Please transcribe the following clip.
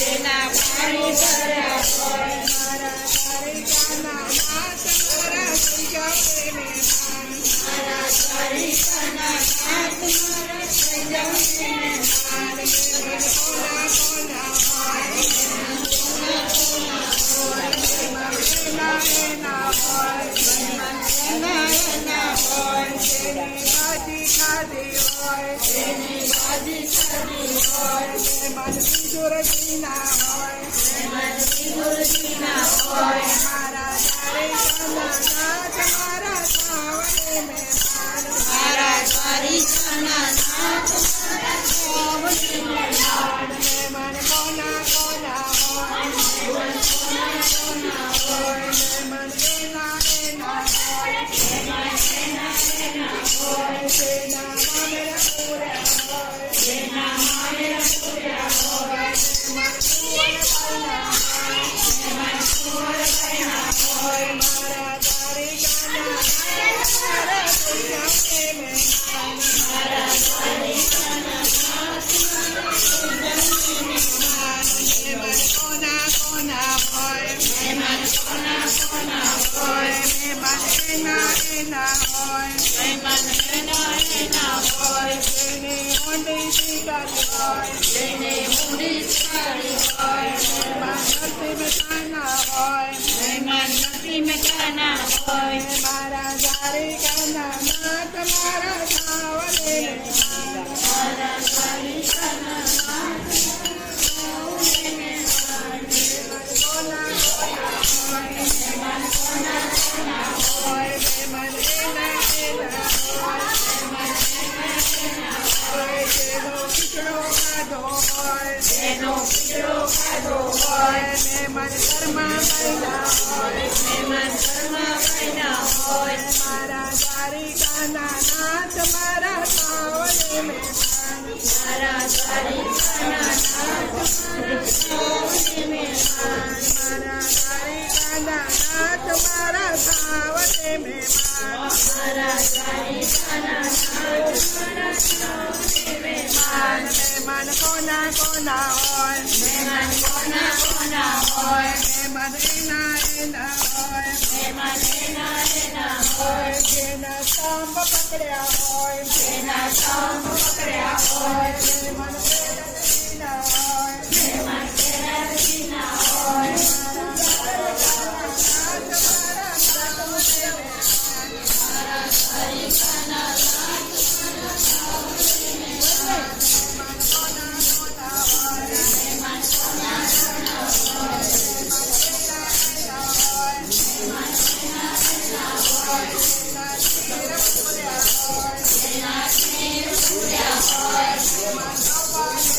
તેના પાણી ભર્યા હોય મારા દ્વારિકાના નાથ મારા થઈ જાઓ રે મહેમાન મારા દ્વારિકાના નાથ મારા થઈ જાઓ રે મહેમાન મહેમાન કોના કોના હોય મહેમાન એના એના હોય મહેમાન એના હોય તેની ભાજી ખાધી હોય તેની ભાજી ખાધી હોય મહેમાન વિદુરજીના હોય મહેમાન વિદુરજીના હોય મારા દ્વારિકાના નાથ મારા થાવ રે મહેમાન મારા દ્વારિકાના નાથ મારા થાવ રે મહેમાન મહેમાન કોના કોના હોય મહેમાન કોના કોના હોય મહેમાન એના એના હોય મહેમાન એના હોય તેના મામેરા પૂરા હોય તેના મામેરા પૂર્યા હોય મહેમાન કોના મહેમાન કુંવર કન્યા હોય મારા દ્વારિકાના નાથ મારા થઈ જાઓ રે મહેમાન મારા દ્વારિકાના નાથ મારા થઈ જાઓ રે મહેમાન મહેમાન કોના કોના હોય મહેમાન કોના કોના હોય મહેમાન એના એના હોય મહેમાન એના હોય તેને ઊંડી શિકારી હોય તેને ઊંડી સારી હોય મહેમાન નથી મેઠાના હોય મહેમાન નથી મેઠાના હોય મારા દ્વારિકાના નાથ મારા થાવ રે મહેમાન મારા દ્વારિકાના નાથ મારા થાવ રે મહેમાન કોના કોના હોય મહેમાન કોના કોના હોય મહેમાન એના એના હોય મહેમાન એના હોય તેનો ખીચડો ખાધો હોય તેનો ખીચડો ખાધો હોય મહેમાન ઘરમાં બન્યા હોય મહેમાન ઘરમાં બન્યા હોય મારા દ્વારિકાના નાથ મારા થાવ રે મહેમાન મારા દ્વારિકાના નાથ મારા થાવ રે મહેમાન મારા દ્વારિકાના નાથ મારા થાવ રે મહેમાન મારા દ્વારિકાના નાથ મારા થાવ રે મહેમાન મહેમાન કોના કોના હોય મહેમાન કોના કોના હોય મહેમાન એના એના હોય મહેમાન એના હોય જેના સ્તંભ પકડ્યા હોય તેના સ્તંભ પકડ્યા હોય મહેમાન પ્રેરણીના હોય મહેમાન તેના હોય મારા દ્વારિકાના નાથ મારા થાવ રે મહેમાન મારા દ્વારિકાના નાથ મારા થાવ રે મહેમાન મહેમાન કોના કોના હોય મહેમાન કોના કોના હોય મહેમાન એના એના હોય મહેમાન એના હોય તેના ખીર પૂર્યા હોય તેના ખીર પૂર્યા હોય મહેમાન કપાળ